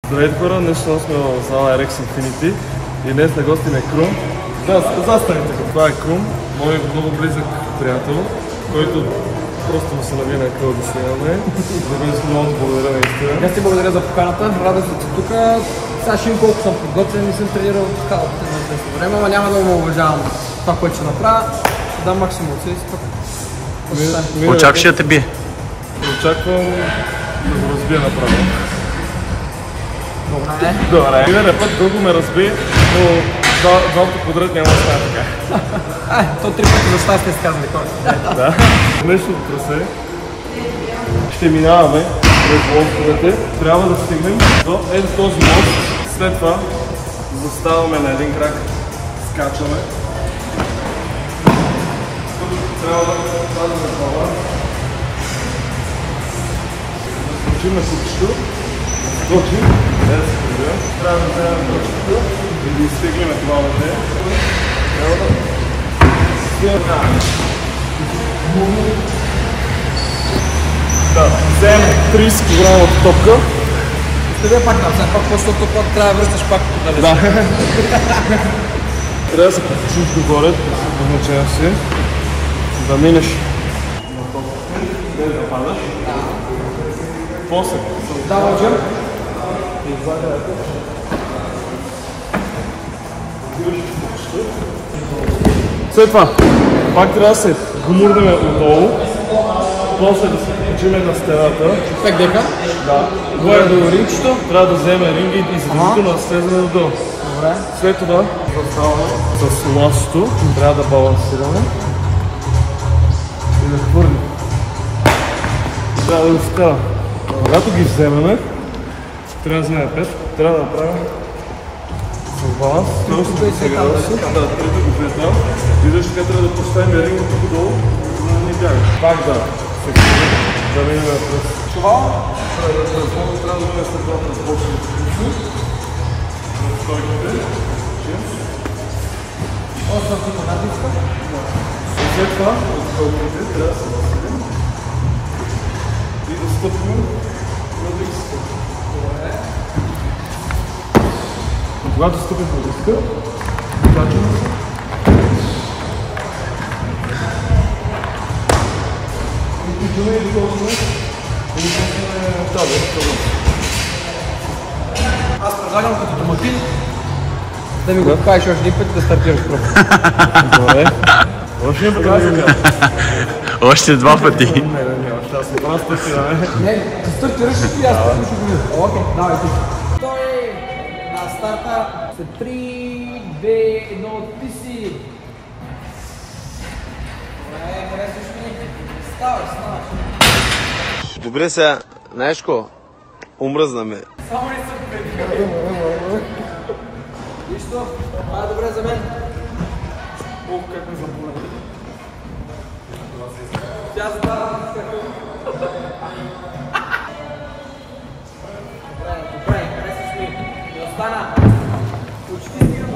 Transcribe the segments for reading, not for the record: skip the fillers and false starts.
Здравейте хора, днес сме в зала RX Infinity и днес на гости е Крум. Да, застанете, това е Крум, мой много близък приятел, който просто му се навие на къл да снимаме. За мен много благодаря наистина. Аз ти благодаря за поканата, радвам се, че тук. Сега ще им колко съм подготвен, не съм тренирал така от известно време, ама няма да му уважавам това, което ще направя. Ще дам максимум от себе си. Очакваш да те бие? Очаквам да го разбия направо. Добре. Добре. Миналия път дълго ме разби, но два пъти подред няма да стане така. То 3 пъти за щастие се казали хората. Да. Днешното трасе ще минаваме през лостовете. Трябва да стигнем до този мост. След това заставаме на един крак, скачаме. Трябва да пазим това. Да скочим на кучето. Скочим. Трябва да вземем пръчката и да изтеглим това въже. Трябва да вземем 30 кг топка. Ще пак там, пак защото пак трябва да връщаш пак да да. Трябва да се покачиш догоре, позначава си, да минеш на топката, без да падаш. После създава джъмп и загадата. След това, пак трябва да се гумурнем отдолу, после да се покачим на стената. 5 дека? Да. Горе до рингчето? Трябва да вземем ринги и задължително да слезем отдолу. Добре. След това заставаме с ластото, трябва да балансираме и да хвърлим. Трябва да го вкара. Когато ги вземем, трябва да вземем 5, трябва да направим с баланс. Трето и сега да трето го приятел. Виждаш така трябва да поставим ринга тук долу, за да не бяга. Пак да се хвърлим, да минем през чувал. Трябва да минем след това през боксовите ключи. На стойките. Осъм тук натиска. След това от стойките трябва да се възселим и да стъпим на диската. Когато стъпим на диска, качваме се. И включваме и доколкаме. И доколкаме тази. Аз предлагам като домакин да ми го покажеш още един път да стартираш просто. Добре. Още един път да го кажа. Още 2 пъти. Не, още аз не правя стартиране. Не, да стартираш и аз ще го видя. Окей, давай ти. Той на старта след 3, 2, 1, отписи. Добре, харесваш ми. Ставаш. Добре сега, знаеш ко? Омръзна ме. Само ли съм преди? Нищо, това е добре за мен. Ох, как ме заболя. Тя задава. Добре, харесваш ми. Не остана. Почти стигам.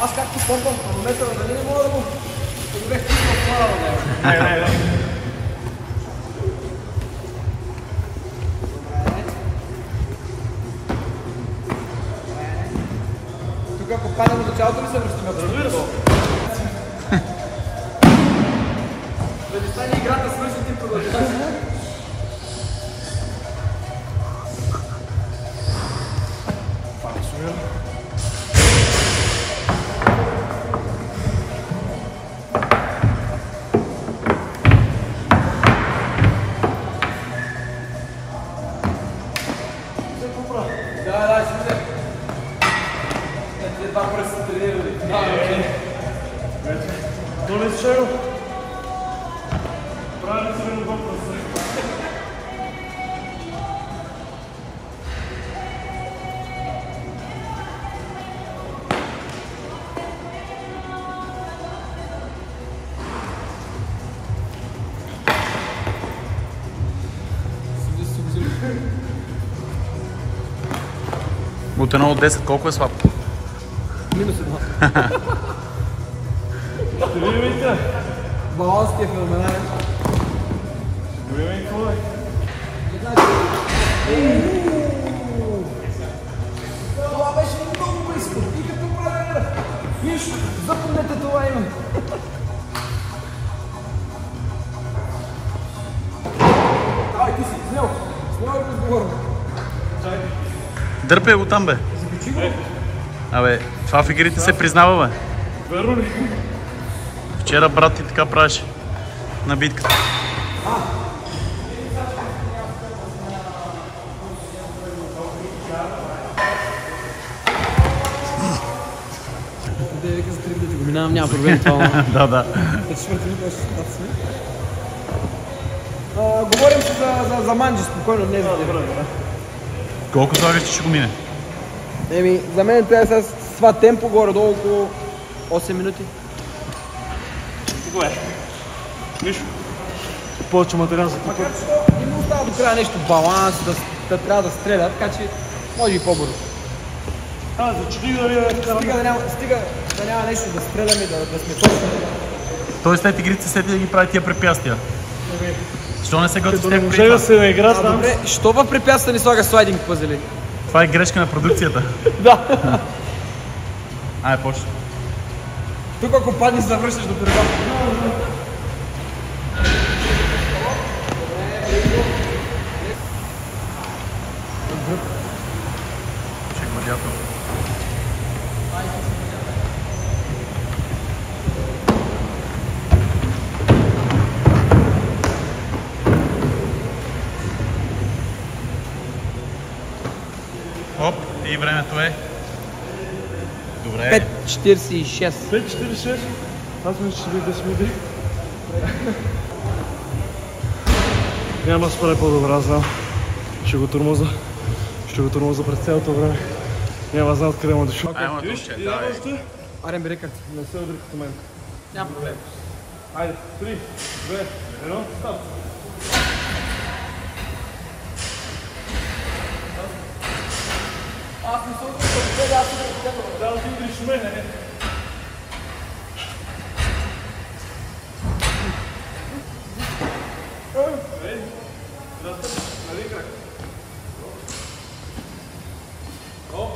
Аз както помпам хронометъра, дали не мога да го подобрех тук в плана на него? Не. Тук ако падам от началото ли се връщаме? Разбира се. Да не стане играта свърши ти продължаваш. Да, ще видя. Те два пръста са тренирали. Да, окей. То не е случайно. Правили се ми два пръста. От 1 до 10 колко е слаб? Минус 1. Ще видите. Баланс ти е феноменален. Добре, и какво е? Това беше много близко. И като правя. Виж, запомнете това име. Давай, ти си, смело. Смело е разговорно. Дърпай го там, бе. Закачи го. Абе, това в игрите се признава, бе. Верно ли? Вчера брат ти така правеше на битката. Да вика за 3 минути го минавам, няма проблем това. Да, да. Четвърти минути още сме. Говорим си за манджи, спокойно, не за тебе. Колко слагаш, че ще го мине? Еми, за мен трябва с това темпо горе-долу около 8 минути. Какво е? Нищо. Повече материал за тук. Макар че не му остава до края нещо баланс, да трябва да стреля, така че може и по-бързо. Зачуди дали е вкарам. Стига да няма нещо да стреляме, да сме точно. Той след игрите се сети да ги прави тия препятствия. Защо не се готви с Като не теб може преди да това? се наигра там. Добре, що в препятствие не слага слайдинг пъзели? Това е грешка на продукцията. Да. Ай, почва. Тук ако паднеш, завръщаш до переда. Ще гладиател. Оп, и времето е. Добре. 5.46. 5.46. Аз мисля, че ще би 10 минути. Няма да спре по-добре, знам. Ще го тормоза през цялото време. Няма да знам откъде му дошъл. Айде, момче, давай. Арен Берекът. Не се удри като мен. Няма проблем. Айде, 3, 2, 1, старт. Аз не съм да аз съм да Да, ти удриш мене.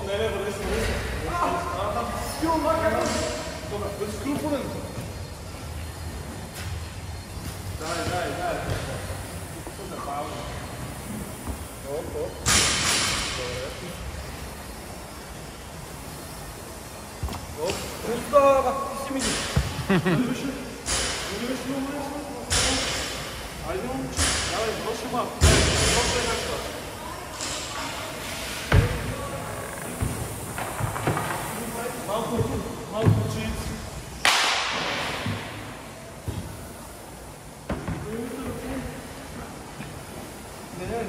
Не, върви се. Добре, бъди скрупулен. Дай. Просто, ти си мисли. Айде, момче. Давай, върши малко. Малко чиц.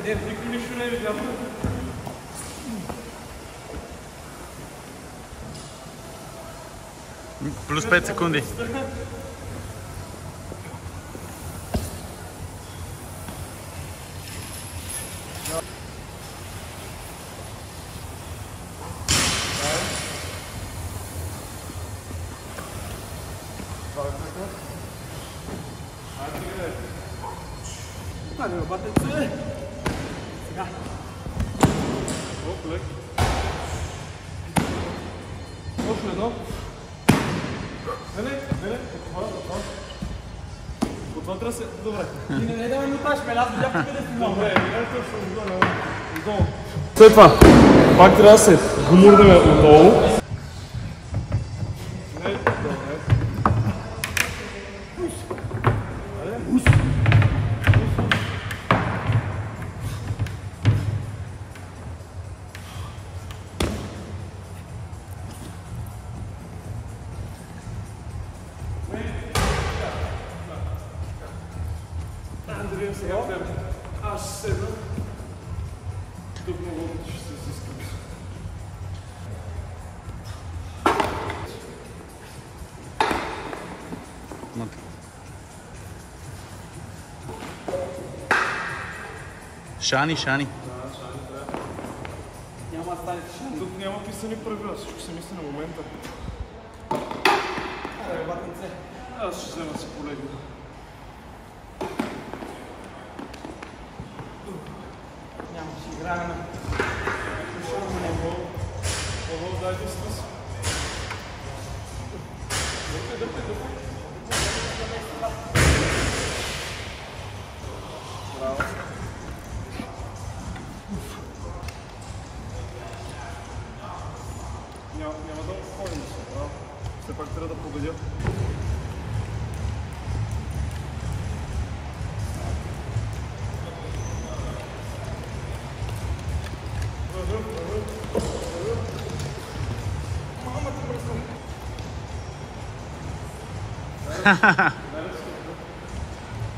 Не, никой нищо не е видял. Плюс 5 секунди. Айде, батенце. Сега. Оп, лек. Още едно. Не. От това трябва да се... Добре. Ти не да ме муташ, бе, аз видях къде си много. Добре, не точно отдолу. След това, пак трябва да се гумурнем отдолу. Андрея сега тебе. Аз ще седна. Тук много ще се изискам. Шани. Няма стане тишина. Тук няма писани правила, всичко се мисли на момента. Абе, батнице. Аз ще взема си колеги. Няма да си играем на... Павел, дайте стрес. Браво. Няма да ходим да се право. Все пак трябва да победя.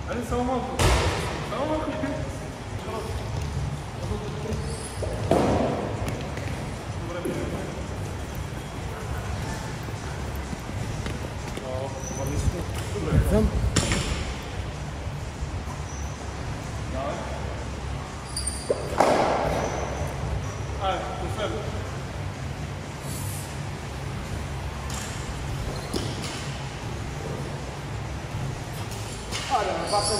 Айде само малко. Само малко. Добре. Върни се. Добре. Съм. Айде, последно. Айде, бата се...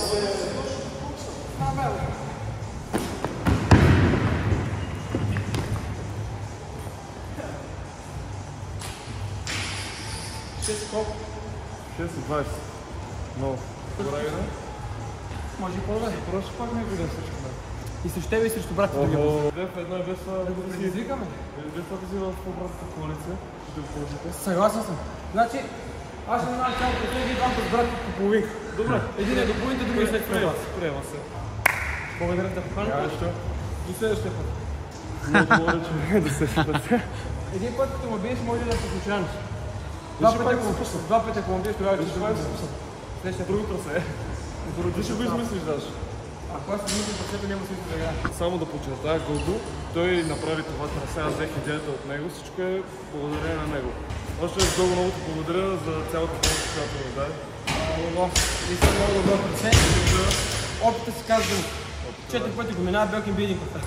Абе, колко? 6:20. Много. Добре, не? Може и по-добре. Просто пак не видя всичко. И срещу тебе и срещу брата другия път. Две в едно и без това Да го предизвикаме. Без това да си в обратната коалиция. Ще го положите. Съгласен съм. Значи, аз ще минавам цялото и ви двамата с брата по половинка. Добре. Един е до половината, другия след това. Приема се. Благодаря да поканя. Нищо. До следващия път. Много благодаря, че да се спасе. Един път, като ме биеш, може да се случайно. Два пъти, ако ме биеш, тогава ще Това е спуснат. следващия Другото се е. Ти ще го измислиш даже. Ако аз се мисля, защото няма смисъл да играя. Само да подчертая Гого, той направи това трасе, аз взех идеята от него, всичко е благодарение на него. Още много много ти благодаря за цялата помощ, която ми даде. Наистина много добро трасе. Опита си казвам. 4 пъти го минава, Белкин би един път.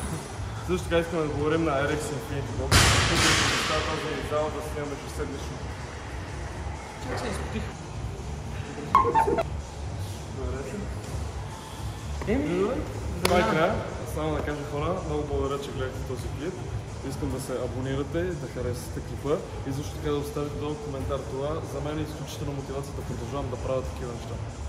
Също така искам да говорим на RX Infinity Box, които ще представя тази зала да снимаме ежеседмично. Чакай се изпотих. Добре се. Еми, Това е края. Само да кажа хора, много благодаря, че гледахте този клип. Искам да се абонирате, да харесате клипа и също така да оставите долу коментар. Това за мен е изключително мотивация да продължавам да правя такива неща.